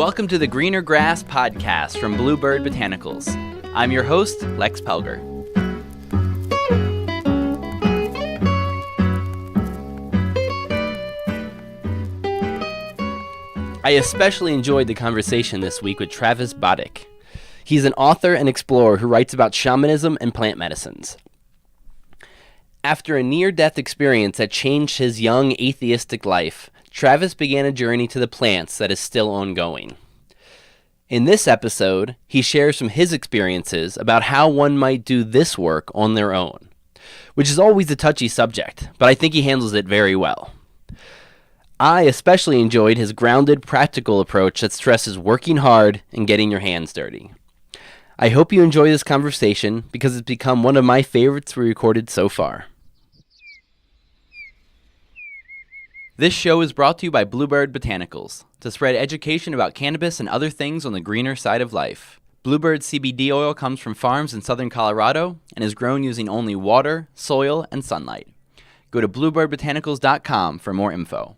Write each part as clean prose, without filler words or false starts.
Welcome to the Greener Grass podcast from BlueBird Botanicals. I'm your host, Lex Pelger. I especially enjoyed the conversation this week with Travis Bodick. He's an author and explorer who writes about shamanism and plant medicines. After a near-death experience that changed his young atheistic life, Travis began a journey to the plants that is still ongoing. In this episode, he shares from his experiences about how one might do this work on their own, which is always a touchy subject, but I think he handles it very well. I especially enjoyed his grounded, practical approach that stresses working hard and getting your hands dirty. I hope you enjoy this conversation because it's become one of my favorites we recorded so far. This show is brought to you by BlueBird Botanicals, to spread education about cannabis and other things on the greener side of life. BlueBird CBD oil comes from farms in southern Colorado and is grown using only water, soil, and sunlight. Go to bluebirdbotanicals.com for more info.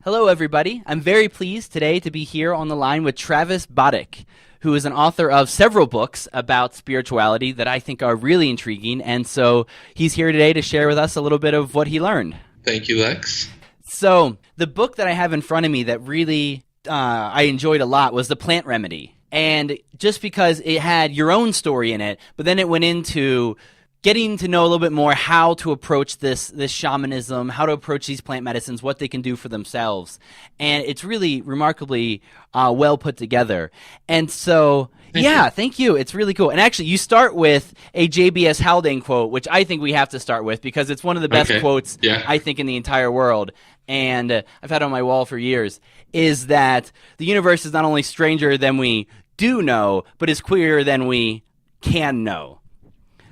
Hello, everybody. I'm very pleased today to be here on the line with Travis Bodick, who is an author of several books about spirituality that I think are really intriguing. And so he's here today to share with us a little bit of what he learned. Thank you, Lex. So the book that I have in front of me that really I enjoyed a lot was The Plant Remedy. And just because it had your own story in it, but then it went into getting to know a little bit more how to approach this shamanism, how to approach these plant medicines, what they can do for themselves. And it's really remarkably well put together. And so, thank you. It's really cool. And actually, you start with a JBS Haldane quote, which I think we have to start with because it's one of the best quotes, I think, in the entire world. And I've had it on my wall for years, is that the universe is not only stranger than we do know, but is queerer than we can know.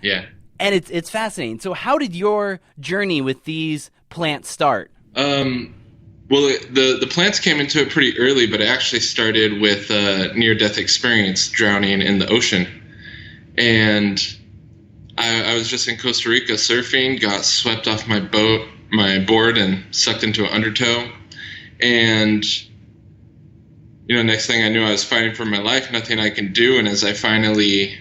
Yeah. And it's fascinating. So how did your journey with these plants start? Well, the plants came into it pretty early, but it actually started with a near-death experience, drowning in the ocean. And I was just in Costa Rica surfing, got swept off my board, and sucked into an undertow. And, next thing I knew, I was fighting for my life, nothing I can do. And as I finally,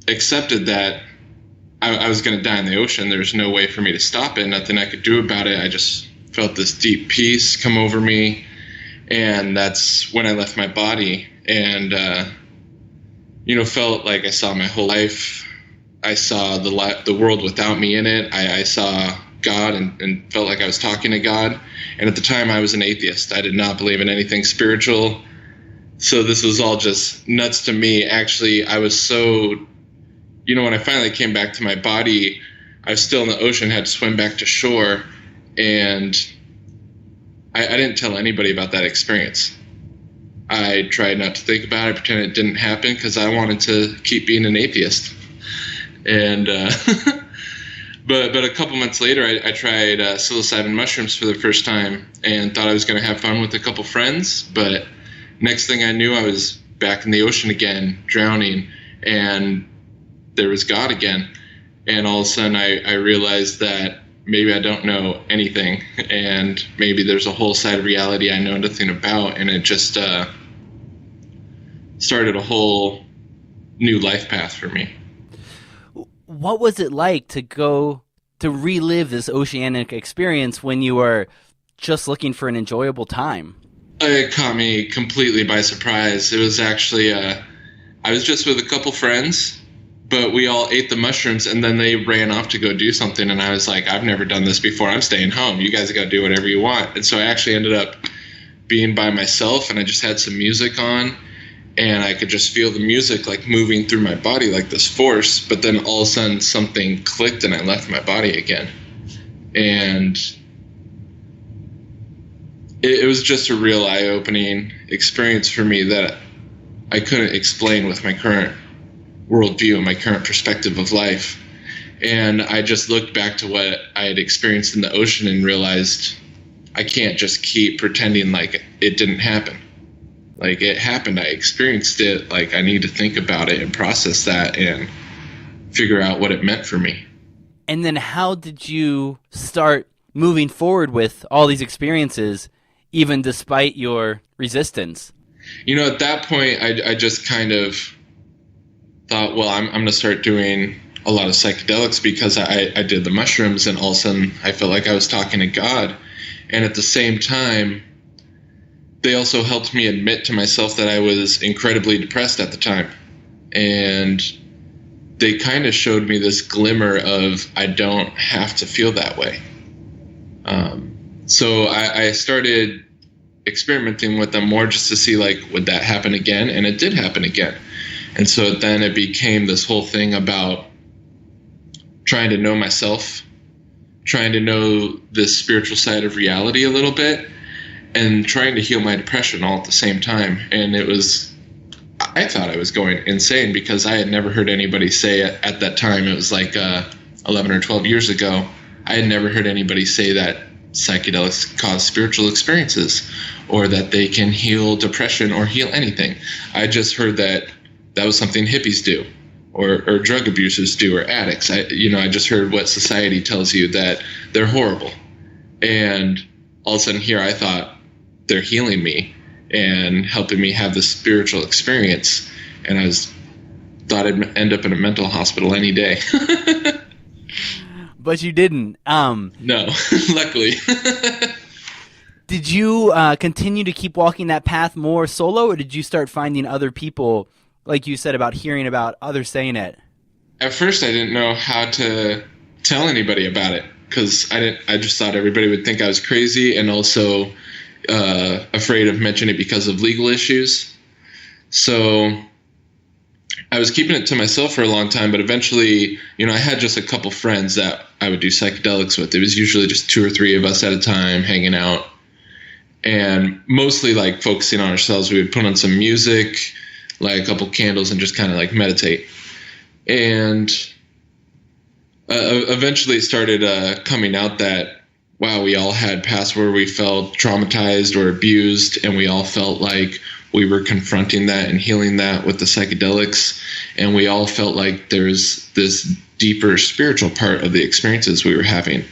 accepted that I was going to die in the ocean, there was no way for me to stop it, nothing I could do about it. I just felt this deep peace come over me, and that's when I left my body and, felt like I saw my whole life. I saw the world without me in it. I saw God and felt like I was talking to God. And at the time I was an atheist. I did not believe in anything spiritual. So this was all just nuts to me. Actually, I was so... when I finally came back to my body, I was still in the ocean, had to swim back to shore, and I didn't tell anybody about that experience. I tried not to think about it, pretend it didn't happen, because I wanted to keep being an atheist. And but a couple months later, I tried psilocybin mushrooms for the first time and thought I was going to have fun with a couple friends, but next thing I knew, I was back in the ocean again, drowning, and there was God again. And all of a sudden I realized that maybe I don't know anything, and maybe there's a whole side of reality I know nothing about, and it just started a whole new life path for me. What was it like to go to relive this oceanic experience when you were just looking for an enjoyable time? It caught me completely by surprise. It was actually I was just with a couple friends, but we all ate the mushrooms, and then they ran off to go do something. And I was like, I've never done this before. I'm staying home. You guys got to do whatever you want. And so I actually ended up being by myself, and I just had some music on, and I could just feel the music like moving through my body like this force. But then all of a sudden something clicked, and I left my body again. And it was just a real eye-opening experience for me that I couldn't explain with my current worldview and my current perspective of life. And I just looked back to what I had experienced in the ocean and realized I can't just keep pretending like it didn't happen. Like, it happened, I experienced it, like I need to think about it and process that and figure out what it meant for me. And then how did you start moving forward with all these experiences, even despite your resistance? At that point, I just kind of thought, well, I'm going to start doing a lot of psychedelics because I did the mushrooms, and all of a sudden I felt like I was talking to God. And at the same time, they also helped me admit to myself that I was incredibly depressed at the time. And they kind of showed me this glimmer of, I don't have to feel that way. So I started experimenting with them more just to see, like, would that happen again? And it did happen again. And so then it became this whole thing about trying to know myself, trying to know this spiritual side of reality a little bit, and trying to heal my depression all at the same time. And I thought I was going insane because I had never heard anybody say it at that time. It was like 11 or 12 years ago. I had never heard anybody say that psychedelics cause spiritual experiences or that they can heal depression or heal anything. I just heard that was something hippies do or drug abusers do or addicts. I just heard what society tells you, that they're horrible. And all of a sudden here I thought, they're healing me and helping me have this spiritual experience. And I thought I'd end up in a mental hospital any day. But you didn't. No, luckily. Did you continue to keep walking that path more solo, or did you start finding other people, like you said, about hearing about others saying it? At first, I didn't know how to tell anybody about it because I just thought everybody would think I was crazy, and also afraid of mentioning it because of legal issues. So I was keeping it to myself for a long time, but eventually, I had just a couple friends that I would do psychedelics with. It was usually just 2 or 3 of us at a time hanging out, and mostly like focusing on ourselves. We would put on some music, light a couple candles, and just kind of like meditate. And eventually it started coming out that, wow, we all had pasts where we felt traumatized or abused, and we all felt like we were confronting that and healing that with the psychedelics. And we all felt like there's this deeper spiritual part of the experiences we were having.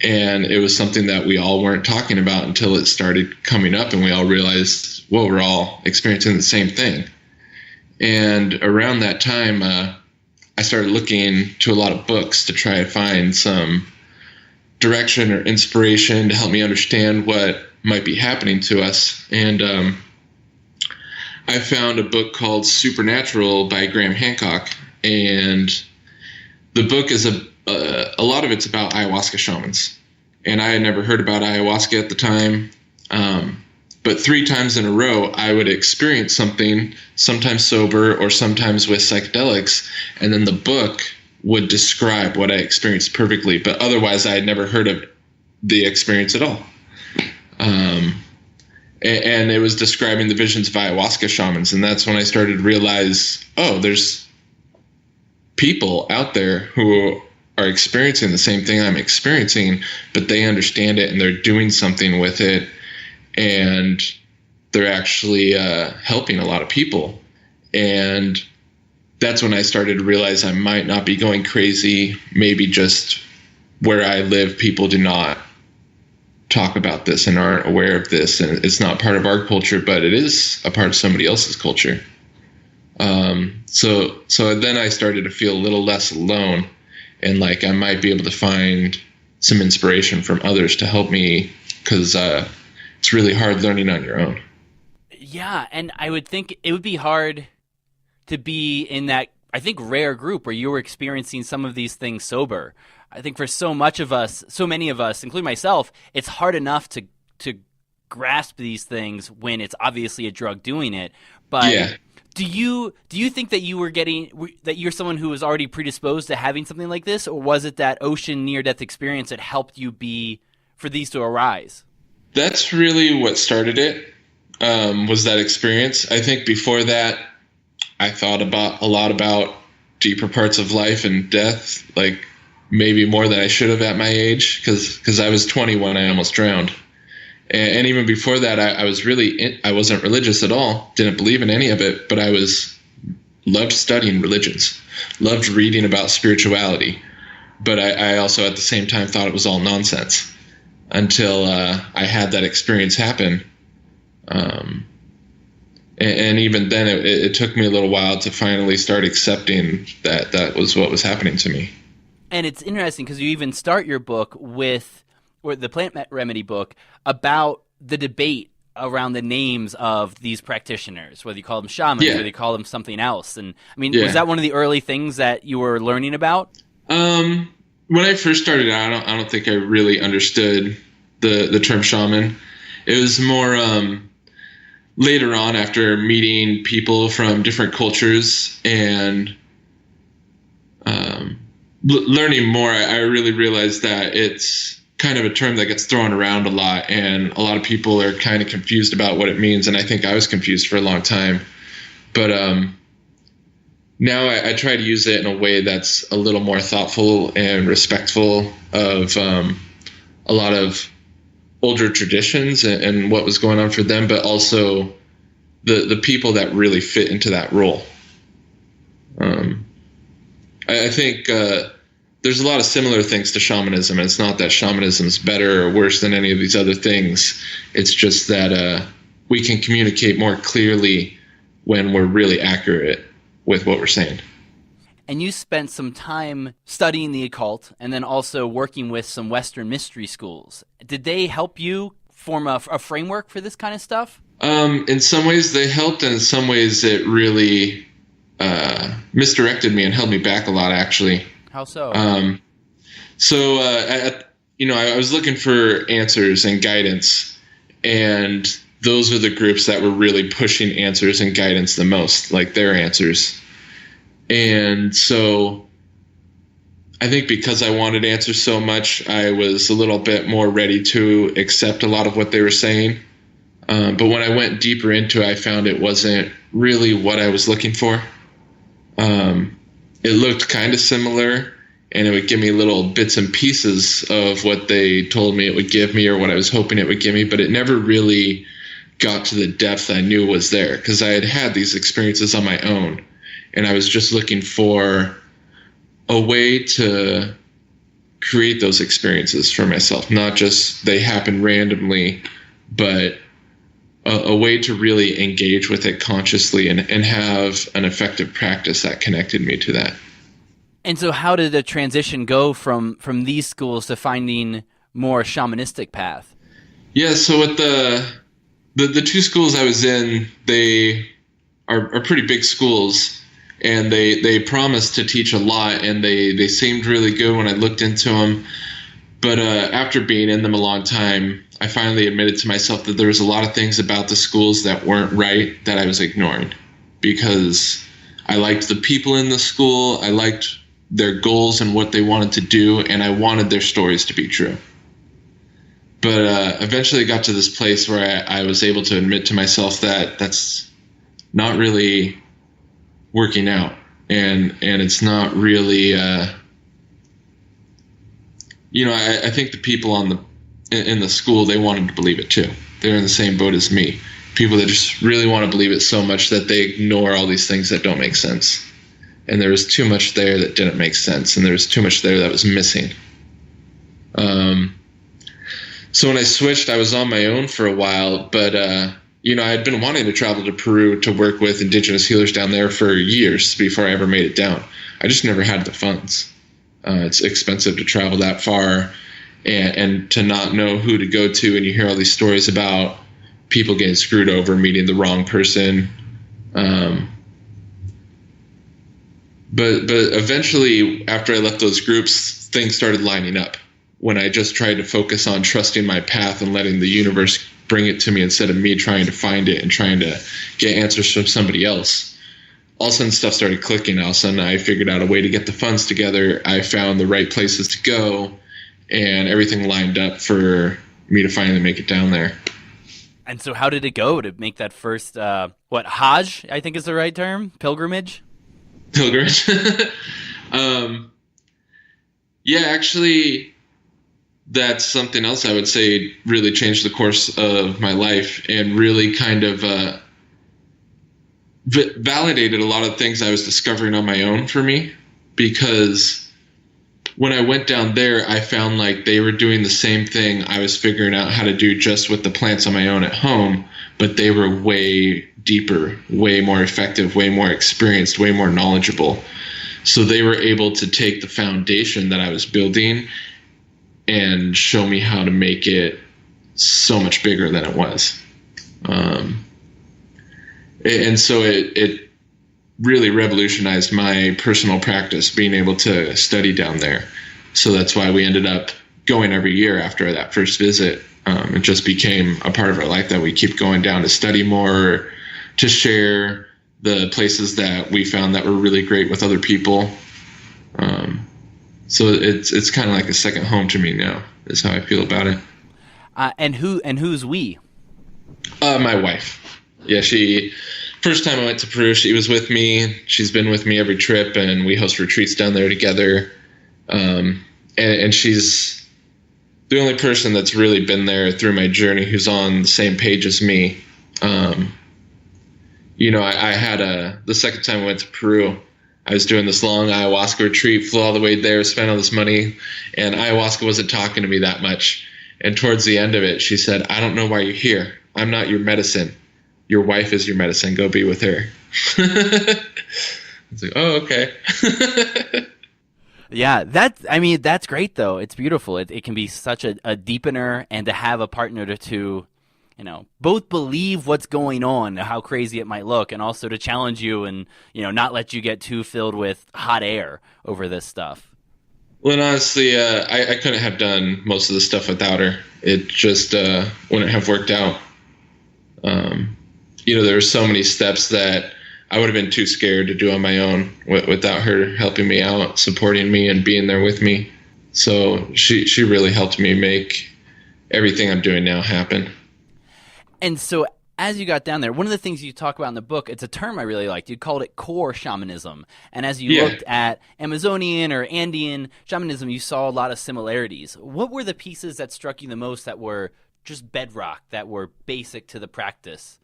And it was something that we all weren't talking about until it started coming up, and we all realized, whoa, we're all experiencing the same thing. And around that time, I started looking to a lot of books to try to find some direction or inspiration to help me understand what might be happening to us. And I found a book called Supernatural by Graham Hancock, and the book is a lot of it's about ayahuasca shamans. And I had never heard about ayahuasca at the time, but 3 times in a row I would experience something, sometimes sober or sometimes with psychedelics, and then the book would describe what I experienced perfectly, but otherwise I had never heard of the experience at all. And it was describing the visions of ayahuasca shamans, and that's when I started to realize, oh, there's people out there who are experiencing the same thing I'm experiencing, but they understand it and they're doing something with it, and they're actually helping a lot of people. And that's when I started to realize I might not be going crazy. Maybe just where I live, people do not talk about this and aren't aware of this, and it's not part of our culture, but it is a part of somebody else's culture. So then I started to feel a little less alone, and like I might be able to find some inspiration from others to help me, because it's really hard learning on your own. Yeah, and I would think it would be hard to be in that, I think, rare group where you were experiencing some of these things sober. I think for so many of us, including myself, it's hard enough to grasp these things when it's obviously a drug doing it. But yeah. Do you think that you're someone who was already predisposed to having something like this, or was it that ocean near-death experience that helped you for these to arise? That's really what started it, was that experience. I think before that, I thought a lot about deeper parts of life and death, like maybe more than I should have at my age, because I was 20 when I almost drowned. And even before that, I wasn't religious at all, didn't believe in any of it, but I loved studying religions, loved reading about spirituality. But I also at the same time thought it was all nonsense. until I had that experience happen. And even then, it took me a little while to finally start accepting that that was what was happening to me. And it's interesting because you even start your book with, or the plant remedy book, about the debate around the names of these practitioners, whether you call them shamans, whether you call them something else. And I mean, was that one of the early things that you were learning about? When I first started out, I don't think I really understood the term shaman. It was more later on, after meeting people from different cultures and learning more, I really realized that it's kind of a term that gets thrown around a lot, and a lot of people are kind of confused about what it means, and I think I was confused for a long time. But now I try to use it in a way that's a little more thoughtful and respectful of a lot of older traditions and what was going on for them, but also the people that really fit into that role. I think there's a lot of similar things to shamanism, and it's not that shamanism is better or worse than any of these other things. It's just that we can communicate more clearly when we're really accurate with what we're saying. And you spent some time studying the occult and then also working with some Western mystery schools. Did they help you form a framework for this kind of stuff? In some ways they helped, and in some ways it really misdirected me and held me back a lot, actually. How so? I was looking for answers and guidance, and those are the groups that were really pushing answers and guidance the most, like their answers. And so I think because I wanted answers so much, I was a little bit more ready to accept a lot of what they were saying. But when I went deeper into it, I found it wasn't really what I was looking for. It looked kind of similar, and it would give me little bits and pieces of what they told me it would give me or what I was hoping it would give me, but it never really got to the depth I knew was there, because I had had these experiences on my own, and I was just looking for a way to create those experiences for myself, not just they happen randomly, but a way to really engage with it consciously and have an effective practice that connected me to that. And so how did the transition go from these schools to finding more shamanistic path? Yeah, so with the two schools I was in, they are pretty big schools, and they promised to teach a lot, and they seemed really good when I looked into them. But after being in them a long time, I finally admitted to myself that there was a lot of things about the schools that weren't right that I was ignoring, because I liked the people in the school, I liked their goals and what they wanted to do, and I wanted their stories to be true. But eventually I got to this place where I was able to admit to myself that that's not really working out, and it's not really I think the people in the school, they wanted to believe it too. They're in the same boat as me. People that just really want to believe it so much that they ignore all these things that don't make sense. And there was too much there that didn't make sense, and there was too much there that was missing. So when I switched, I was on my own for a while, but I had been wanting to travel to Peru to work with indigenous healers down there for years before I ever made it down. I just never had the funds. It's expensive to travel that far, and to not know who to go to, and you hear all these stories about people getting screwed over, meeting the wrong person. But eventually, after I left those groups, things started lining up. When I just tried to focus on trusting my path and letting the universe bring it to me instead of me trying to find it and trying to get answers from somebody else. All of a sudden, stuff started clicking. All of a sudden, I figured out a way to get the funds together. I found the right places to go, and everything lined up for me to finally make it down there. And so how did it go to make that first, Hajj, I think is the right term? Pilgrimage? Pilgrimage. Actually, that's something else I would say really changed the course of my life and really kind of validated a lot of things I was discovering on my own for me, because when I went down there, I found like they were doing the same thing I was figuring out how to do just with the plants on my own at home, but they were way deeper, way more effective, way more experienced, way more knowledgeable. So they were able to take the foundation that I was building and show me how to make it so much bigger than it was. And so it really revolutionized my personal practice, being able to study down there. So that's why we ended up going every year after that first visit. It just became a part of our life that we keep going down to study more, to share the places that we found that were really great with other people. So it's kind of like a second home to me now, is how I feel about it. And who's we? My wife. Yeah, first time I went to Peru, she was with me. She's been with me every trip, and we host retreats down there together. And she's the only person that's really been there through my journey who's on the same page as me. I had the second time I went to Peru, I was doing this long ayahuasca retreat, flew all the way there, spent all this money, and ayahuasca wasn't talking to me that much. And towards the end of it, she said, "I don't know why you're here. I'm not your medicine. Your wife is your medicine. Go be with her." It's like, oh, okay. Yeah, that's great though. It's beautiful. It can be such a deepener, and to have a partner to both believe what's going on, how crazy it might look, and also to challenge you and, not let you get too filled with hot air over this stuff. Well, and honestly, I couldn't have done most of the stuff without her. It just wouldn't have worked out. There were so many steps that I would have been too scared to do on my own without her helping me out, supporting me, and being there with me. So she really helped me make everything I'm doing now happen. And so as you got down there, one of the things you talk about in the book, it's a term I really liked. You called it core shamanism. And as you looked at Amazonian or Andean shamanism, you saw a lot of similarities. What were the pieces that struck you the most that were just bedrock, that were basic to the practice?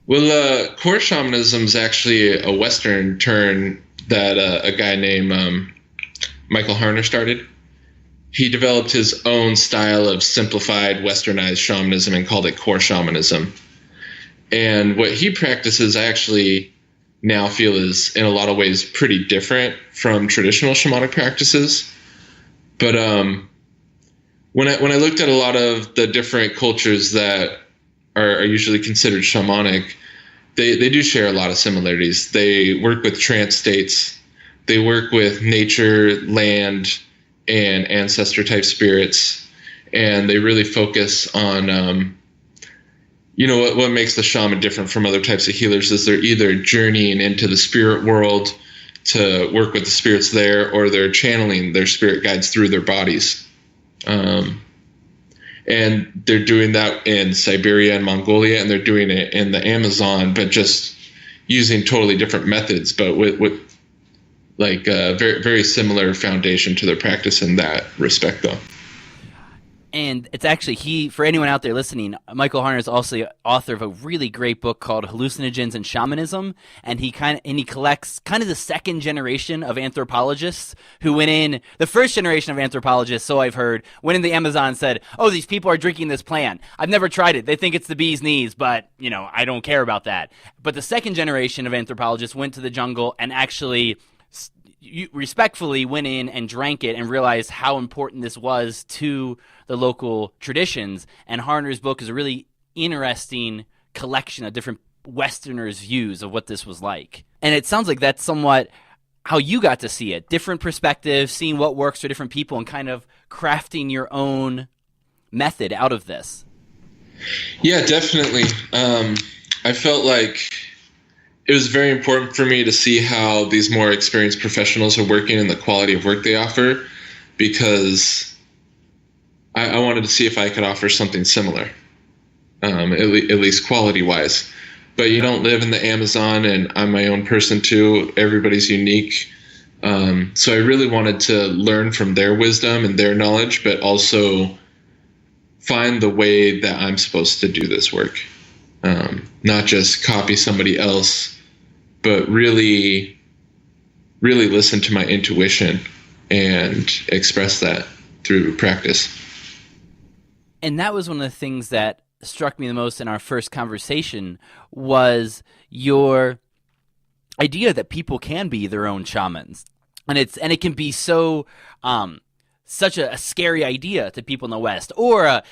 Well, core shamanism is actually a Western term that a guy named Michael Harner started. He developed his own style of simplified, westernized shamanism and called it core shamanism. And what he practices, I actually now feel, is in a lot of ways pretty different from traditional shamanic practices. But when I looked at a lot of the different cultures that are usually considered shamanic, they do share a lot of similarities. They work with trance states. They work with nature, land, and ancestor type spirits, and they really focus on what makes the shaman different from other types of healers is they're either journeying into the spirit world to work with the spirits there, or they're channeling their spirit guides through their bodies. And they're doing that in Siberia and Mongolia, and they're doing it in the Amazon, but just using totally different methods, but with like a very, very similar foundation to their practice in that respect, though. And it's actually, for anyone out there listening, Michael Harner is also the author of a really great book called Hallucinogens and Shamanism, and he collects kind of the second generation of anthropologists who went in. The first generation of anthropologists, so I've heard, went in the Amazon and said, "Oh, these people are drinking this plant. I've never tried it. They think it's the bee's knees, but I don't care about that." But the second generation of anthropologists went to the jungle and actually respectfully went in and drank it and realized how important this was to the local traditions. And Harner's book is a really interesting collection of different Westerners' views of what this was like. And it sounds like that's somewhat how you got to see it. Different perspectives, seeing what works for different people, and kind of crafting your own method out of this. Yeah, definitely. I felt like it was very important for me to see how these more experienced professionals are working and the quality of work they offer, because I wanted to see if I could offer something similar, at least quality-wise. But you don't live in the Amazon, and I'm my own person too. Everybody's unique. So I really wanted to learn from their wisdom and their knowledge, but also find the way that I'm supposed to do this work. Not just copy somebody else, but really, really listen to my intuition and express that through practice. And that was one of the things that struck me the most in our first conversation was your idea that people can be their own shamans. And it can be so such a scary idea to people in the West, or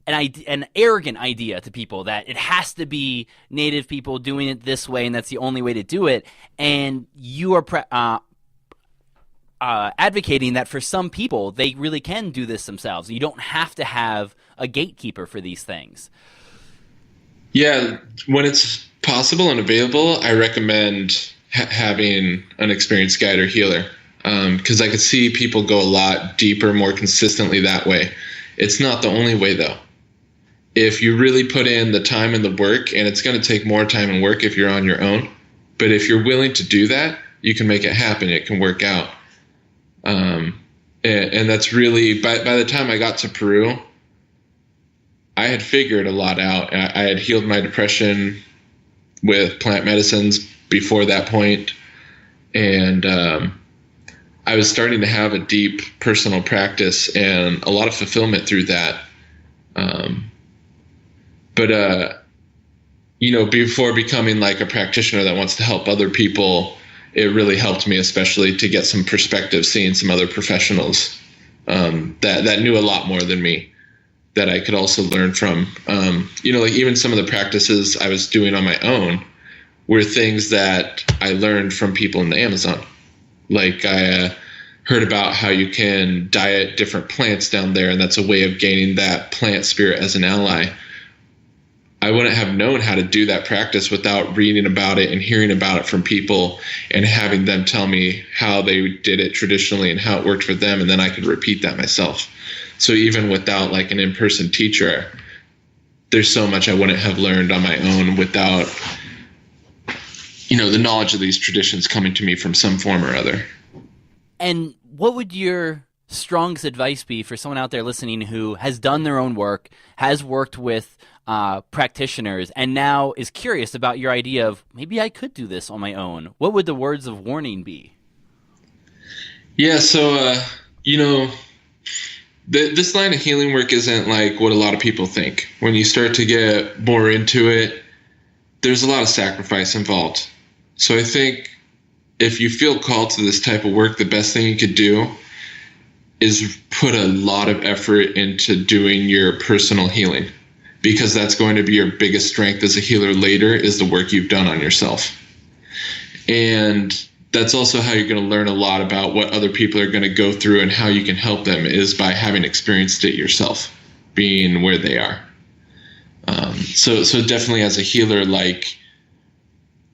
an arrogant idea to people that it has to be native people doing it this way and that's the only way to do it. And you are advocating that for some people, they really can do this themselves. You don't have to have a gatekeeper for these things. Yeah, when it's possible and available, I recommend having an experienced guide or healer, because I could see people go a lot deeper, more consistently that way. It's not the only way, though. If you really put in the time and the work, and it's going to take more time and work if you're on your own, but if you're willing to do that, you can make it happen. It can work out. And that's really, by the time I got to Peru, I had figured a lot out. I had healed my depression with plant medicines before that point, and I was starting to have a deep personal practice and a lot of fulfillment through that. But before becoming like a practitioner that wants to help other people, it really helped me, especially to get some perspective, seeing some other professionals that knew a lot more than me, that I could also learn from. Like even some of the practices I was doing on my own were things that I learned from people in the Amazon. Like I heard about how you can diet different plants down there, and that's a way of gaining that plant spirit as an ally. I wouldn't have known how to do that practice without reading about it and hearing about it from people and having them tell me how they did it traditionally and how it worked for them, and then I could repeat that myself. So even without like an in-person teacher, there's so much I wouldn't have learned on my own without, the knowledge of these traditions coming to me from some form or other. And what would your strongest advice be for someone out there listening who has done their own work, has worked with practitioners, and now is curious about your idea of maybe I could do this on my own? What would the words of warning be? Yeah, so, this line of healing work isn't like what a lot of people think. When you start to get more into it, there's a lot of sacrifice involved. So I think if you feel called to this type of work, the best thing you could do is put a lot of effort into doing your personal healing, because that's going to be your biggest strength as a healer later, is the work you've done on yourself. And that's also how you're going to learn a lot about what other people are going to go through and how you can help them, is by having experienced it yourself, being where they are. So definitely as a healer, like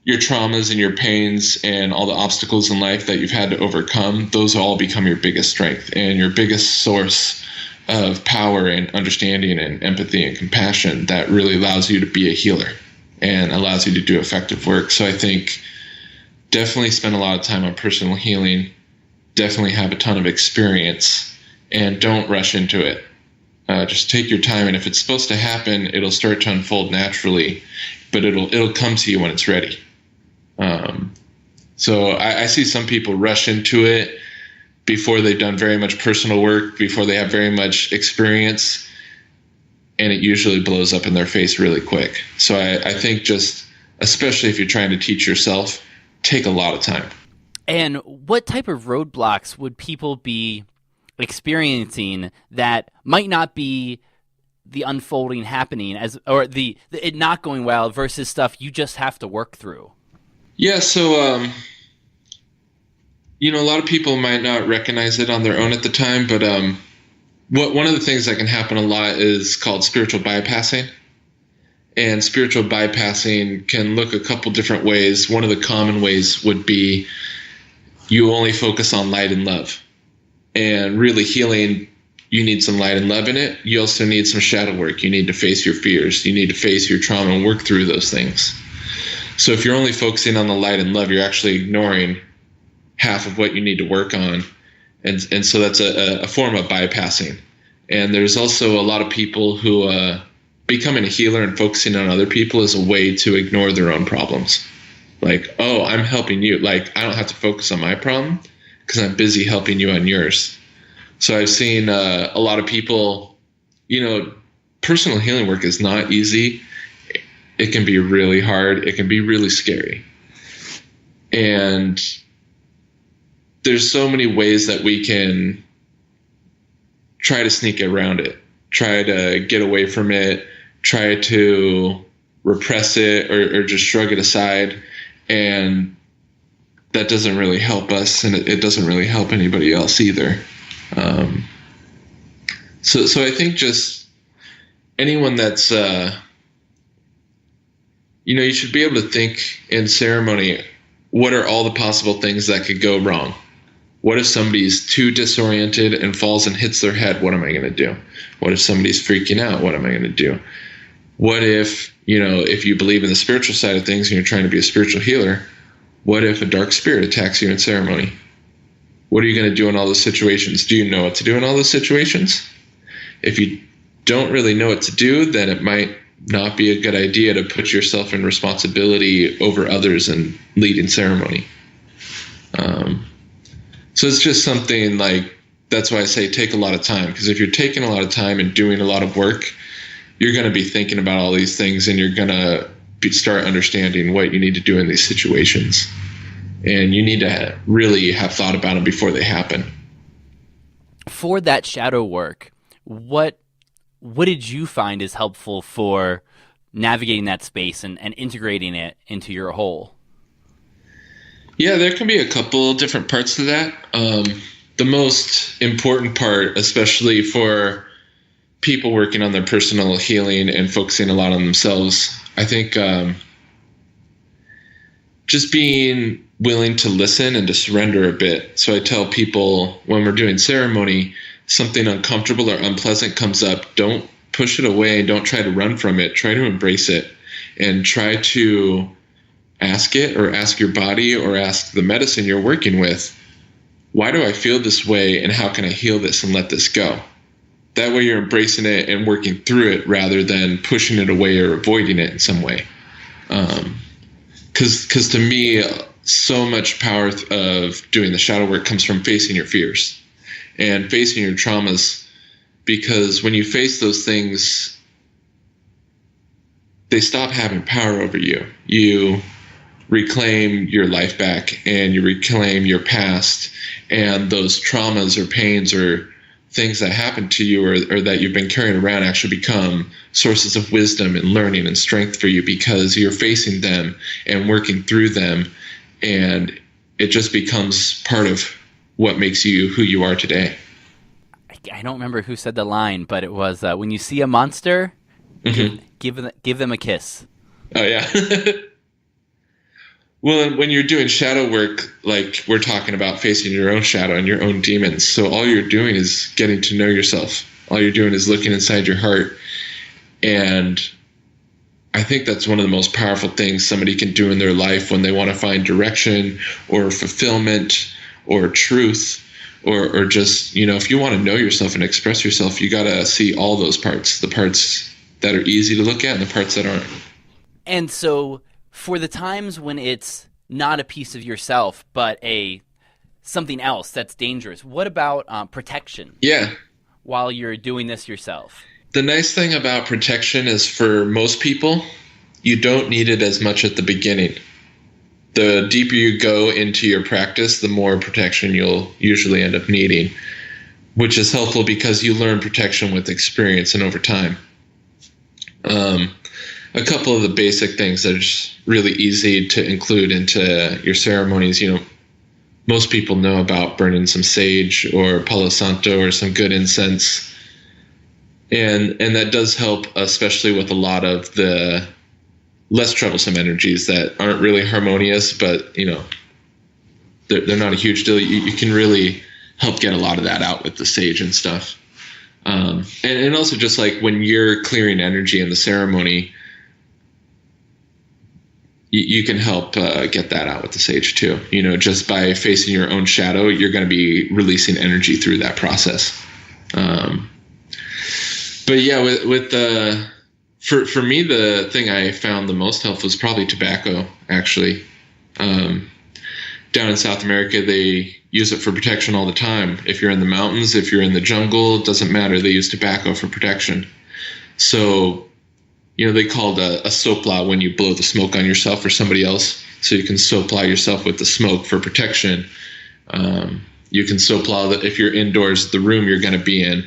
your traumas and your pains and all the obstacles in life that you've had to overcome, those all become your biggest strength and your biggest source of power and understanding and empathy and compassion that really allows you to be a healer and allows you to do effective work. So I think definitely spend a lot of time on personal healing, definitely have a ton of experience, and don't rush into it. Just take your time, and if it's supposed to happen, it'll start to unfold naturally, but it'll come to you when it's ready. So I see some people rush into it before they've done very much personal work, before they have very much experience, and it usually blows up in their face really quick. So I think just, especially if you're trying to teach yourself, take a lot of time. And what type of roadblocks would people be experiencing that might not be the unfolding happening or the it not going well versus stuff you just have to work through? Yeah, so a lot of people might not recognize it on their own at the time, but one of the things that can happen a lot is called spiritual bypassing. And spiritual bypassing can look a couple different ways. One of the common ways would be you only focus on light and love. And really healing, you need some light and love in it. You also need some shadow work. You need to face your fears. You need to face your trauma and work through those things. So if you're only focusing on the light and love, you're actually ignoring half of what you need to work on. And so that's a form of bypassing. And there's also a lot of people who becoming a healer and focusing on other people is a way to ignore their own problems. Like, oh, I'm helping you. Like, I don't have to focus on my problem because I'm busy helping you on yours. So I've seen a lot of people, personal healing work is not easy. It can be really hard. It can be really scary. And there's so many ways that we can try to sneak around it, try to get away from it, try to repress it or just shrug it aside. And that doesn't really help us, and it doesn't really help anybody else either. So I think just anyone that's, you should be able to think in ceremony, what are all the possible things that could go wrong? What if somebody's too disoriented and falls and hits their head? What am I going to do? What if somebody's freaking out? What am I going to do? What if, if you believe in the spiritual side of things and you're trying to be a spiritual healer, what if a dark spirit attacks you in ceremony? What are you going to do in all those situations? Do you know what to do in all those situations? If you don't really know what to do, then it might not be a good idea to put yourself in responsibility over others and leading ceremony. So it's just something like, that's why I say take a lot of time, because if you're taking a lot of time and doing a lot of work, you're going to be thinking about all these things, and you're going to start understanding what you need to do in these situations. And you need to really have thought about them before they happen. For that shadow work, what did you find is helpful for navigating that space and integrating it into your whole? Yeah, there can be a couple different parts to that. The most important part, especially for people working on their personal healing and focusing a lot on themselves, I think just being willing to listen and to surrender a bit. So I tell people when we're doing ceremony, something uncomfortable or unpleasant comes up, don't push it away and don't try to run from it. Try to embrace it and try to ask it, or ask your body, or ask the medicine you're working with, why do I feel this way and how can I heal this and let this go? That way you're embracing it and working through it rather than pushing it away or avoiding it in some way. Because to me, so much power of doing the shadow work comes from facing your fears and facing your traumas, because when you face those things, they stop having power over you. You reclaim your life back, and you reclaim your past, and those traumas or pains or things that happened to you or that you've been carrying around actually become sources of wisdom and learning and strength for you, because you're facing them and working through them, and it just becomes part of what makes you who you are today. I don't remember who said the line, but it was, when you see a monster, give them a kiss. Oh, yeah. Well, when you're doing shadow work, like we're talking about facing your own shadow and your own demons, so all you're doing is getting to know yourself. All you're doing is looking inside your heart. And I think that's one of the most powerful things somebody can do in their life when they want to find direction or fulfillment or truth, or just, if you want to know yourself and express yourself, you got to see all those parts, the parts that are easy to look at and the parts that aren't. And so for the times when it's not a piece of yourself, but something else that's dangerous, what about protection? Yeah. While you're doing this yourself? The nice thing about protection is, for most people, you don't need it as much at the beginning. The deeper you go into your practice, the more protection you'll usually end up needing, which is helpful because you learn protection with experience and over time. A couple of the basic things that are just really easy to include into your ceremonies, most people know about burning some sage or Palo Santo or some good incense. And that does help, especially with a lot of the less troublesome energies that aren't really harmonious, but, they're not a huge deal. You can really help get a lot of that out with the sage and stuff. And also just like when you're clearing energy in the ceremony, you can help get that out with the sage too. Just by facing your own shadow, you're going to be releasing energy through that process. But yeah, with for me, the thing I found the most helpful is probably tobacco, actually. Down in South America, they use it for protection all the time. If you're in the mountains, if you're in the jungle, it doesn't matter. They use tobacco for protection. So, they call it a sopla when you blow the smoke on yourself or somebody else. So you can sopla yourself with the smoke for protection. You can sopla that if you're indoors, the room you're going to be in.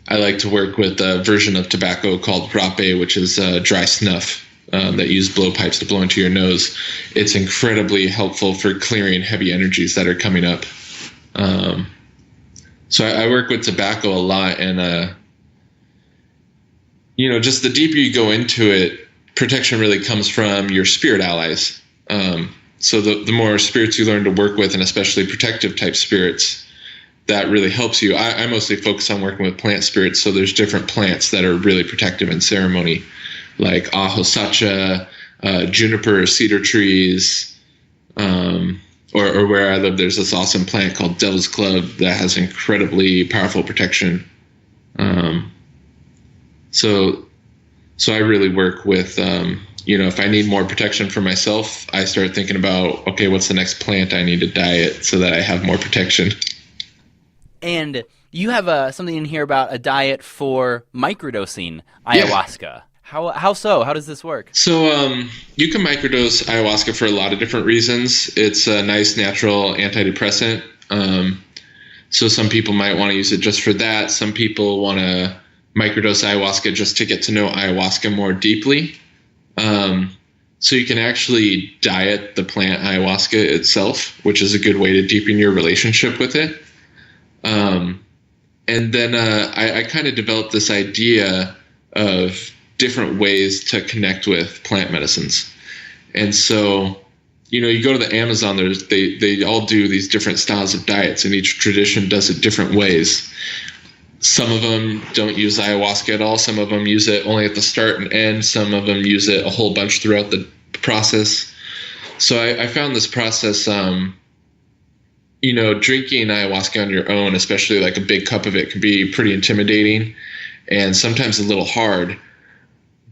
I like to work with a version of tobacco called rape, which is dry snuff that use blowpipes to blow into your nose. It's incredibly helpful for clearing heavy energies that are coming up. So I work with tobacco a lot, and just the deeper you go into it, protection really comes from your spirit allies. So the more spirits you learn to work with, and especially protective type spirits, that really helps you. I mostly focus on working with plant spirits, so there's different plants that are really protective in ceremony, like aho sacha, juniper, cedar trees, or where I live, there's this awesome plant called Devil's Club that has incredibly powerful protection. So I really work with, if I need more protection for myself, I start thinking about, okay, what's the next plant I need to diet so that I have more protection. And you have something in here about a diet for microdosing ayahuasca. Yeah. How so? How does this work? So you can microdose ayahuasca for a lot of different reasons. It's a nice natural antidepressant. So some people might want to use it just for that. Some people want to microdose ayahuasca just to get to know ayahuasca more deeply. So you can actually diet the plant ayahuasca itself, which is a good way to deepen your relationship with it. And then I kind of developed this idea of different ways to connect with plant medicines. And so, you go to the Amazon, they all do these different styles of diets, and each tradition does it different ways. Some of them don't use ayahuasca at all. Some of them use it only at the start and end. Some of them use it a whole bunch throughout the process. So I found this process, drinking ayahuasca on your own, especially like a big cup of it, can be pretty intimidating and sometimes a little hard.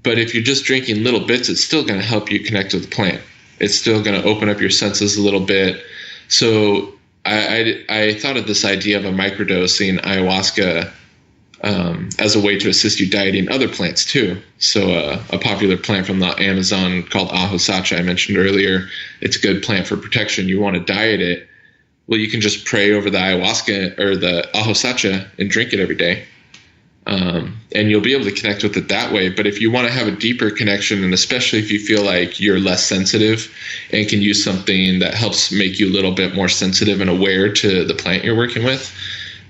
But if you're just drinking little bits, it's still going to help you connect with the plant. It's still going to open up your senses a little bit. So I thought of this idea of a microdosing ayahuasca as a way to assist you dieting other plants too. So a popular plant from the Amazon called aho sacha I mentioned earlier, it's a good plant for protection. You want to diet it. Well, you can just pray over the ayahuasca or the aho sacha and drink it every day. And you'll be able to connect with it that way. But if you want to have a deeper connection, and especially if you feel like you're less sensitive and can use something that helps make you a little bit more sensitive and aware to the plant you're working with,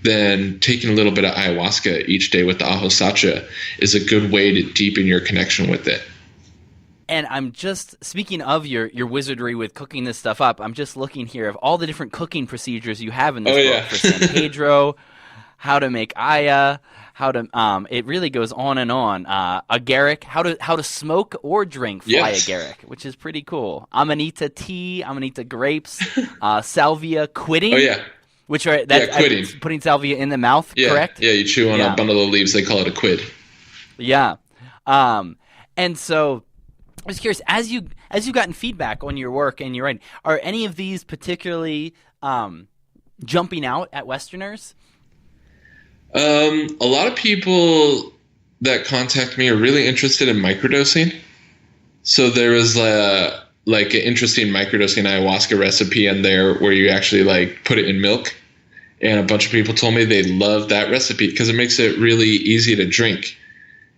then taking a little bit of ayahuasca each day with the aho sacha is a good way to deepen your connection with it. And I'm just, speaking of your wizardry with cooking this stuff up, I'm just looking here of all the different cooking procedures you have in this book for San Pedro, how to make aya, how to it really goes on and on. Agaric, how to smoke or drink fly agaric, which is pretty cool. Amanita tea, Amanita grapes, salvia quitting. Oh yeah. Which are quitting. Putting salvia in the mouth, correct? Yeah, you chew on a bundle of leaves, they call it a quid. Yeah. And so I was curious, as you've gotten feedback on your work and your writing, are any of these particularly jumping out at Westerners? A lot of people that contact me are really interested in microdosing. So there was an interesting microdosing ayahuasca recipe in there where you actually put it in milk. And a bunch of people told me they love that recipe because it makes it really easy to drink.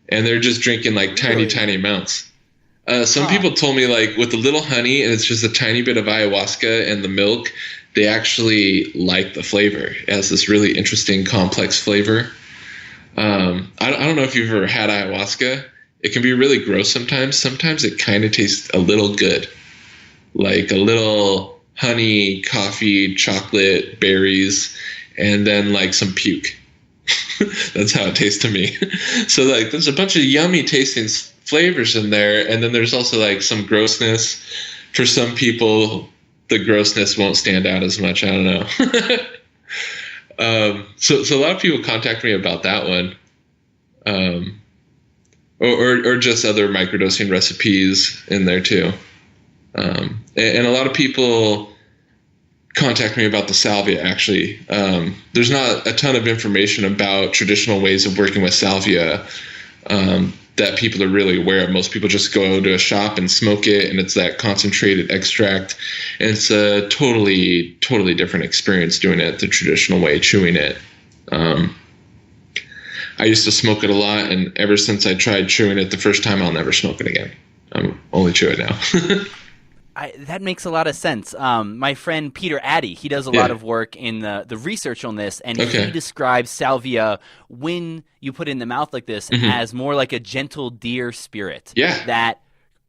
And they're just drinking tiny amounts. Some people told me with a little honey and it's just a tiny bit of ayahuasca and the milk, they actually like the flavor. It has this really interesting, complex flavor. I don't know if you've ever had ayahuasca. It can be really gross sometimes. Sometimes it kind of tastes a little good, like a little honey, coffee, chocolate, berries, and then some puke. That's how it tastes to me. So there's a bunch of yummy tasting flavors in there, and then there's also some grossness. For some people, the grossness won't stand out as much. I don't know. So a lot of people contact me about that one, or just other microdosing recipes in there too. And a lot of people contact me about the salvia, actually. There's not a ton of information about traditional ways of working with salvia that people are really aware of. Most people just go to a shop and smoke it, and it's that concentrated extract. And it's a totally, totally different experience doing it the traditional way, chewing it. I used to smoke it a lot, and ever since I tried chewing it the first time, I'll never smoke it again. I'm only chew it now. That makes a lot of sense. My friend Peter Addy, he does a lot of work in the research on this, and he describes salvia when you put it in the mouth like this as more like a gentle deer spirit that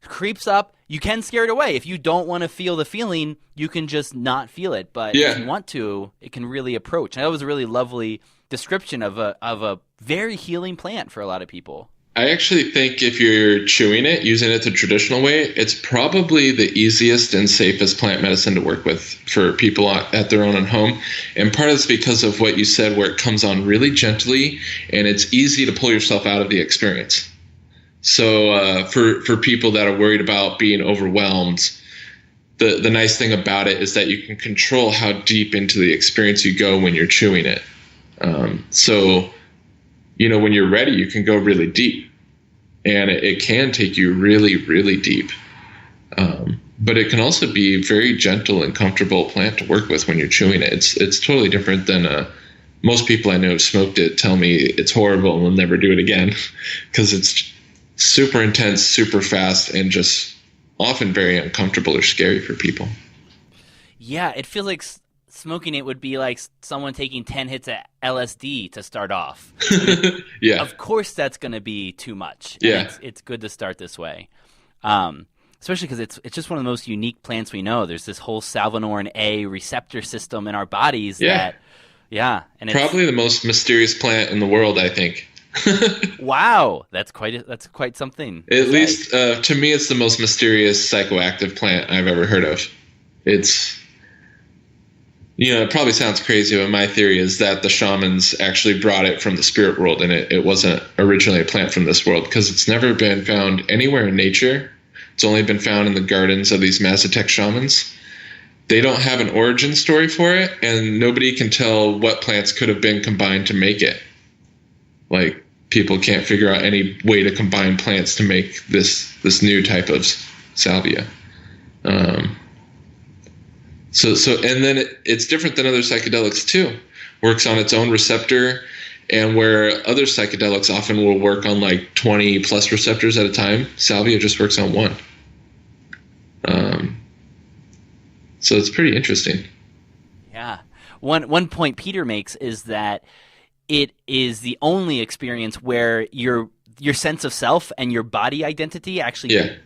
creeps up. You can scare it away. If you don't want to feel the feeling, you can just not feel it. But if you want to, it can really approach. And that was a really lovely description of a very healing plant for a lot of people. I actually think if you're chewing it, using it the traditional way, it's probably the easiest and safest plant medicine to work with for people at their own home. And part of it's because of what you said, where it comes on really gently and it's easy to pull yourself out of the experience. So for people that are worried about being overwhelmed, the nice thing about it is that you can control how deep into the experience you go when you're chewing it. So, you know, when you're ready, you can go really deep, and it can take you really, really deep. But it can also be very gentle and comfortable plant to work with when you're chewing it. It's totally different than most people I know who smoked it tell me it's horrible and will never do it again, because it's super intense, super fast, and just often very uncomfortable or scary for people. Yeah, it feels like smoking it would be like someone taking 10 hits of LSD to start off. Yeah. Of course that's going to be too much. Yeah. It's good to start this way. Especially because it's just one of the most unique plants we know. There's this whole salvinorin A receptor system in our bodies and it's probably the most mysterious plant in the world, I think. Wow, that's quite something. At least to me, it's the most mysterious psychoactive plant I've ever heard of. It's, you know, it probably sounds crazy, but my theory is that the shamans actually brought it from the spirit world, and it wasn't originally a plant from this world, because it's never been found anywhere in nature. It's only been found in the gardens of these Mazatec shamans. They don't have an origin story for it, and nobody can tell what plants could have been combined to make it. Like, people can't figure out any way to combine plants to make this new type of salvia. So and then it's different than other psychedelics too. Works on its own receptor, and where other psychedelics often will work on like 20 plus receptors at a time, salvia just works on one. So it's pretty interesting. Yeah. One point Peter makes is that it is the only experience where your sense of self and your body identity actually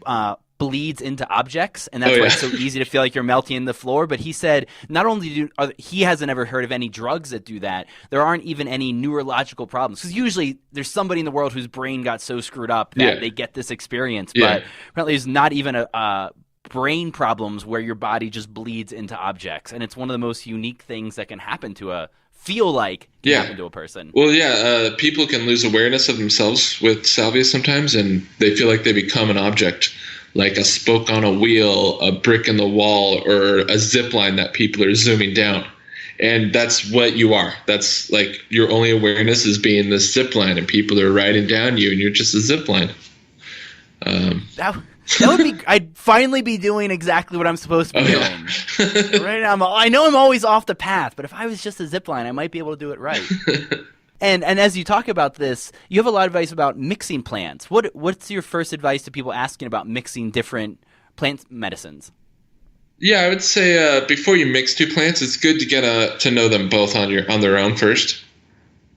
bleeds into objects, and that's why it's so easy to feel like you're melting in the floor. But he said not only he hasn't ever heard of any drugs that do that, there aren't even any neurological problems, because usually there's somebody in the world whose brain got so screwed up that they get this experience. But apparently there's not even a brain problems where your body just bleeds into objects, and it's one of the most unique things that can happen to happen to a person. Well, people can lose awareness of themselves with salvia sometimes, and they feel like they become an object, like a spoke on a wheel, a brick in the wall, or a zip line that people are zooming down. And that's what you are. That's like your only awareness is being this zip line, and people are riding down you, and you're just a zip line. That would be. I'd finally be doing exactly what I'm supposed to be doing. Right now, I know I'm always off the path, but if I was just a zip line, I might be able to do it right. And as you talk about this, you have a lot of advice about mixing plants. What's your first advice to people asking about mixing different plant medicines? Yeah, I would say before you mix two plants, it's good to get to know them both on their own first.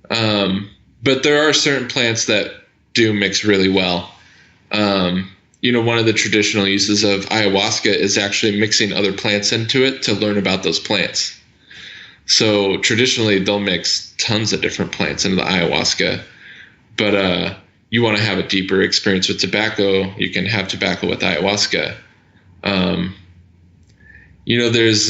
But there are certain plants that do mix really well. One of the traditional uses of ayahuasca is actually mixing other plants into it to learn about those plants. So traditionally, they'll mix tons of different plants into the ayahuasca. But you want to have a deeper experience with tobacco, you can have tobacco with ayahuasca. There's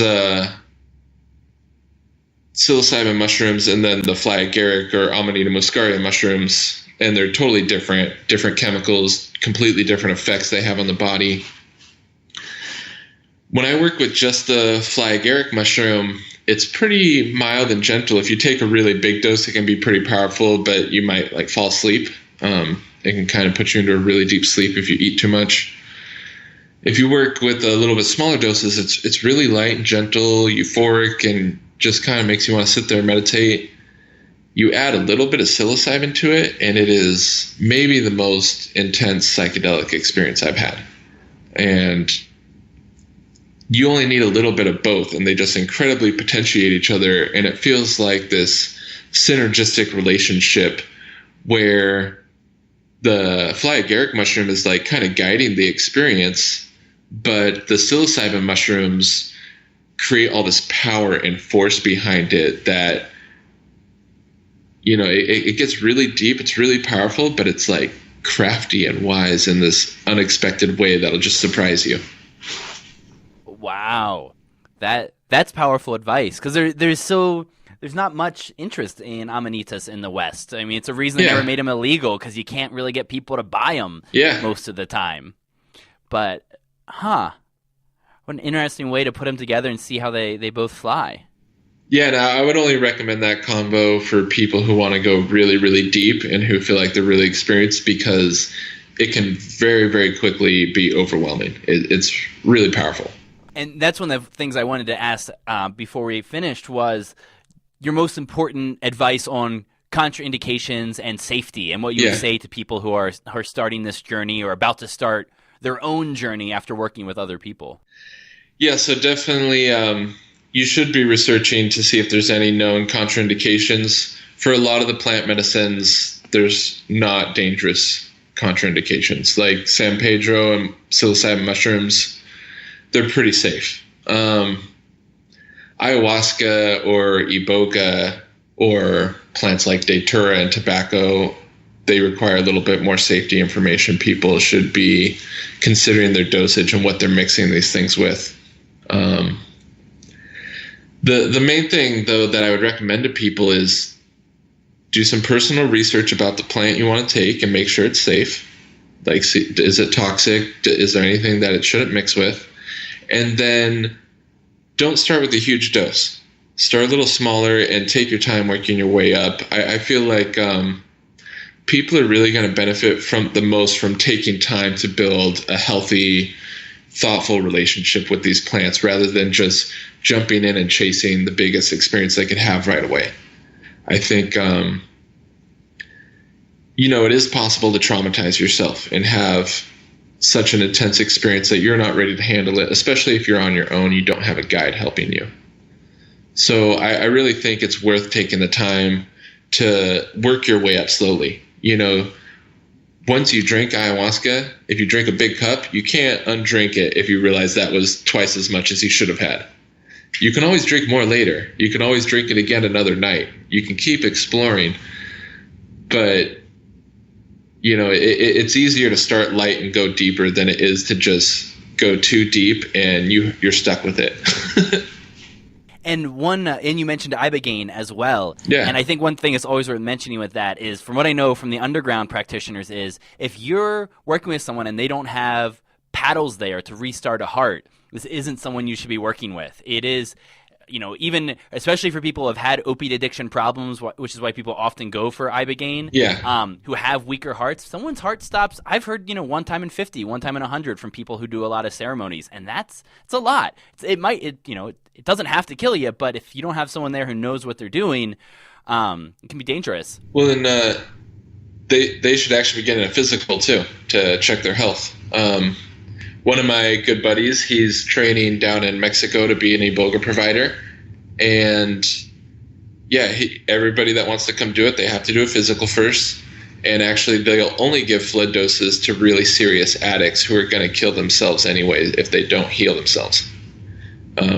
psilocybin mushrooms, and then the fly agaric or Amanita muscaria mushrooms, and they're totally different chemicals, completely different effects they have on the body. When I work with just the fly agaric mushroom, it's pretty mild and gentle. If you take a really big dose, it can be pretty powerful, but you might like fall asleep. It can kind of put you into a really deep sleep if you eat too much. If you work with a little bit smaller doses, it's really light and gentle, euphoric, and just kind of makes you want to sit there and meditate. You add a little bit of psilocybin to it, and it is maybe the most intense psychedelic experience I've had. And you only need a little bit of both, and they just incredibly potentiate each other, and it feels like this synergistic relationship where the fly agaric mushroom is like kind of guiding the experience, but the psilocybin mushrooms create all this power and force behind it that, you know, it gets really deep. It's really powerful, but it's like crafty and wise in this unexpected way that'll just surprise you. Wow, that's powerful advice, because there's not much interest in amanitas in the West. I mean, it's a reason they never made them illegal, because you can't really get people to buy them most of the time. But what an interesting way to put them together and see how they both fly. Yeah, no, I would only recommend that combo for people who want to go really, really deep and who feel like they're really experienced, because it can very, very quickly be overwhelming. It's really powerful. And that's one of the things I wanted to ask before we finished was your most important advice on contraindications and safety, and what you would say to people who are starting this journey or about to start their own journey after working with other people. Yeah, so definitely you should be researching to see if there's any known contraindications. For a lot of the plant medicines, there's not dangerous contraindications. Like San Pedro and psilocybin mushrooms, they're pretty safe. Ayahuasca or iboga or plants like datura and tobacco, they require a little bit more safety information. People should be considering their dosage and what they're mixing these things with. The main thing, though, that I would recommend to people is do some personal research about the plant you want to take and make sure it's safe. Like, see, is it toxic? Is there anything that it shouldn't mix with? And then don't start with a huge dose. Start a little smaller and take your time working your way up. I feel like people are really going to benefit from taking time to build a healthy, thoughtful relationship with these plants rather than just jumping in and chasing the biggest experience they could have right away. I think, it is possible to traumatize yourself and have such an intense experience that you're not ready to handle it, especially if you're on your own, you don't have a guide helping you. So I really think it's worth taking the time to work your way up slowly. Once you drink ayahuasca, if you drink a big cup, you can't undrink it if you realize that was twice as much as you should have had. You can always drink more later. You can always drink it again another night. You can keep exploring, but it's easier to start light and go deeper than it is to just go too deep and you're stuck with it. And you mentioned ibogaine as well. Yeah. And I think one thing that's always worth mentioning with that is, from what I know from the underground practitioners, is if you're working with someone and they don't have paddles there to restart a heart, this isn't someone you should be working with. It is, even especially for people who have had opiate addiction problems, which is why people often go for ibogaine. Yeah. Who have weaker hearts. Someone's heart stops. I've heard, one time in 50, one time in 100 from people who do a lot of ceremonies, and it's a lot. It doesn't have to kill you, but if you don't have someone there who knows what they're doing, it can be dangerous. Well, then they should actually be getting a physical too to check their health. One of my good buddies, he's training down in Mexico to be an iboga provider. And everybody that wants to come do it, they have to do a physical first. And actually, they'll only give flood doses to really serious addicts who are going to kill themselves anyway if they don't heal themselves.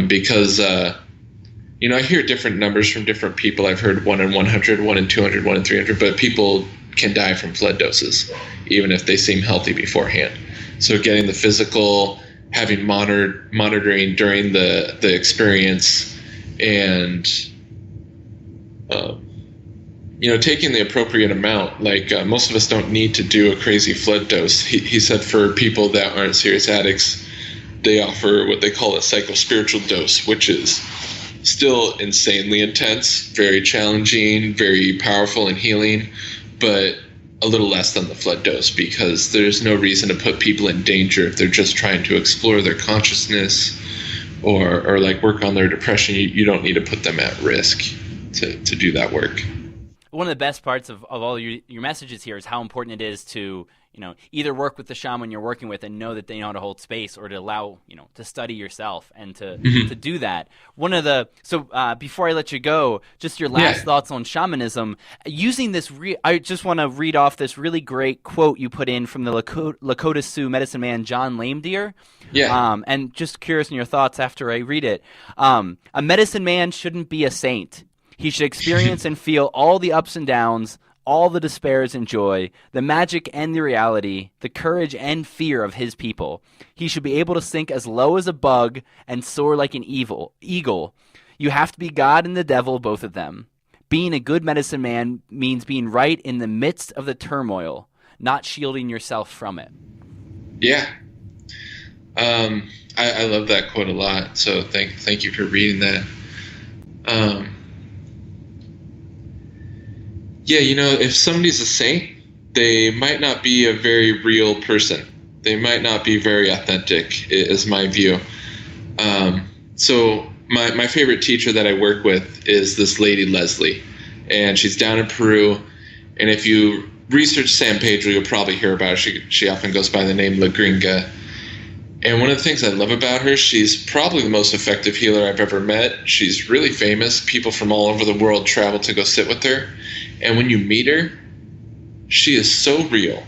Because I hear different numbers from different people. I've heard 1 in 100, 1 in 200, 1 in 300, but people can die from flood doses, even if they seem healthy beforehand. So getting the physical, having monitoring during the experience, and taking the appropriate amount. Like most of us don't need to do a crazy flood dose. He said for people that aren't serious addicts, they offer what they call a psychospiritual dose, which is still insanely intense, very challenging, very powerful and healing, but a little less than the flood dose, because there's no reason to put people in danger if they're just trying to explore their consciousness or like work on their depression. You don't need to put them at risk to do that work. One of the best parts of all your messages here is how important it is to, either work with the shaman you're working with and know that they know how to hold space, or to allow, to study yourself and to do that. Before I let you go, just your last thoughts on shamanism. Using this, I just want to read off this really great quote you put in from the Lakota Sioux medicine man, John Lamedeer. Yeah. And just curious in your thoughts after I read it. A medicine man shouldn't be a saint. He should experience and feel all the ups and downs, all the despairs and joy, the magic and the reality, the courage and fear of his people. He should be able to sink as low as a bug and soar like an eagle. You have to be God and the devil, both of them. Being a good medicine man means being right in the midst of the turmoil, not shielding yourself from it. Yeah. I love that quote a lot, so thank you for reading that. Yeah, if somebody's a saint, they might not be a very real person. They might not be very authentic, is my view. So my favorite teacher that I work with is this lady, Leslie, and she's down in Peru. And if you research San Pedro, you'll probably hear about her. She often goes by the name La Gringa. And one of the things I love about her, she's probably the most effective healer I've ever met. She's really famous. People from all over the world travel to go sit with her. And when you meet her, she is so real.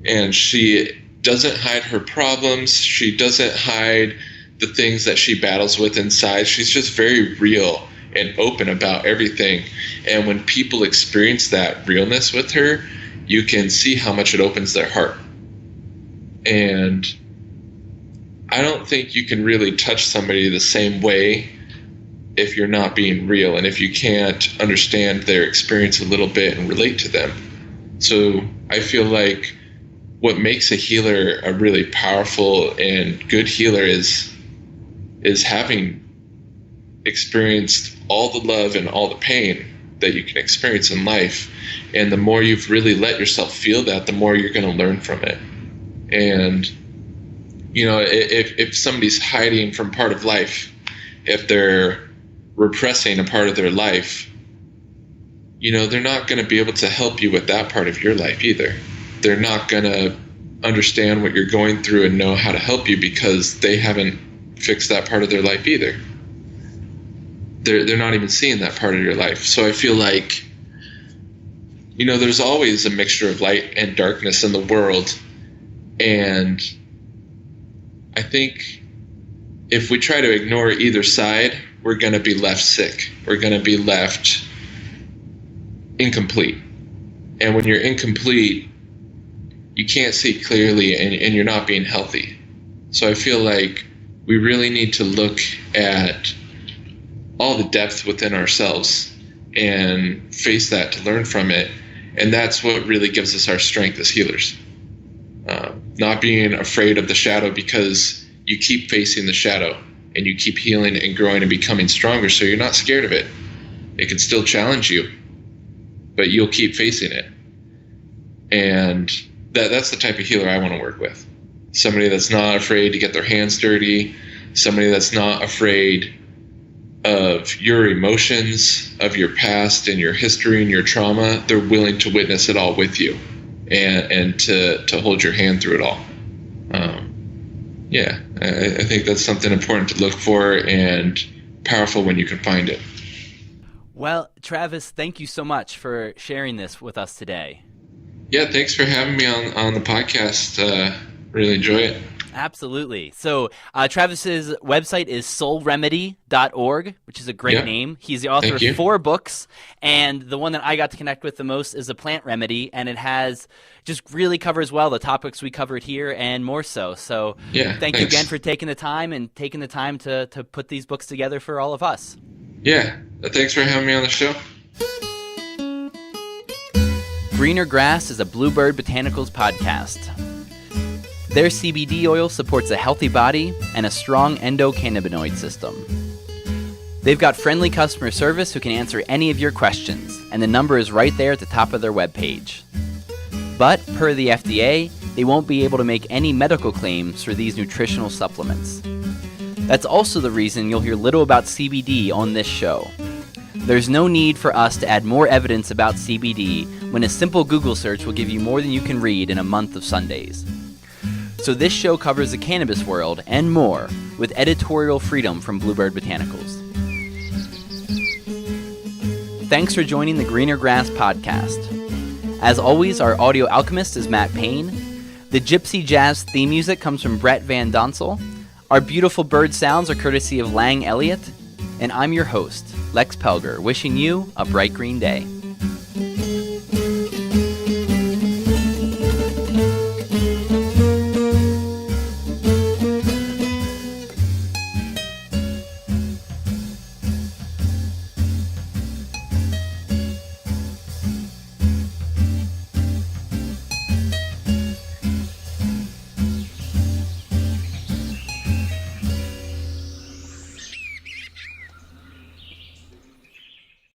And she doesn't hide her problems. She doesn't hide the things that she battles with inside. She's just very real and open about everything. And when people experience that realness with her, you can see how much it opens their heart. And I don't think you can really touch somebody the same way if you're not being real and if you can't understand their experience a little bit and relate to them. So I feel like what makes a healer a really powerful and good healer is having experienced all the love and all the pain that you can experience in life. And the more you've really let yourself feel that, the more you're going to learn from it. And if somebody's hiding from part of life, if they're repressing a part of their life, they're not going to be able to help you with that part of your life either. They're not going to understand what you're going through and know how to help you because they haven't fixed that part of their life either. They're not even seeing that part of your life. So I feel like, there's always a mixture of light and darkness in the world. And I think if we try to ignore either side, we're going to be left sick. We're going to be left incomplete. And when you're incomplete, you can't see clearly and you're not being healthy. So I feel like we really need to look at all the depth within ourselves and face that to learn from it. And that's what really gives us our strength as healers. Not being afraid of the shadow, because you keep facing the shadow and you keep healing and growing and becoming stronger, so you're not scared of it. It can still challenge you, but you'll keep facing it. And that's the type of healer I want to work with. Somebody that's not afraid to get their hands dirty, somebody that's not afraid of your emotions, of your past and your history and your trauma. They're willing to witness it all with you and to hold your hand through it all. I think that's something important to look for and powerful when you can find it. Well, Travis, thank you so much for sharing this with us today. Yeah, thanks for having me on the podcast. Really enjoy it. Absolutely. So Travis's website is soulremedy.org, which is a great name. He's the author of 4 books, and the one that I got to connect with the most is A Plant Remedy, and it just really covers well the topics we covered here and more so. So thank you again for taking the time to put these books together for all of us. Yeah, thanks for having me on the show. Greener Grass is a BlueBird Botanicals podcast. Their CBD oil supports a healthy body and a strong endocannabinoid system. They've got friendly customer service who can answer any of your questions, and the number is right there at the top of their webpage. But, per the FDA, they won't be able to make any medical claims for these nutritional supplements. That's also the reason you'll hear little about CBD on this show. There's no need for us to add more evidence about CBD when a simple Google search will give you more than you can read in a month of Sundays. So this show covers the cannabis world and more with editorial freedom from BlueBird Botanicals. Thanks for joining the Greener Grass podcast. As always, our audio alchemist is Matt Payne. The Gypsy Jazz theme music comes from Brett Van Donsel. Our beautiful bird sounds are courtesy of Lang Elliott. And I'm your host, Lex Pelger, wishing you a bright green day.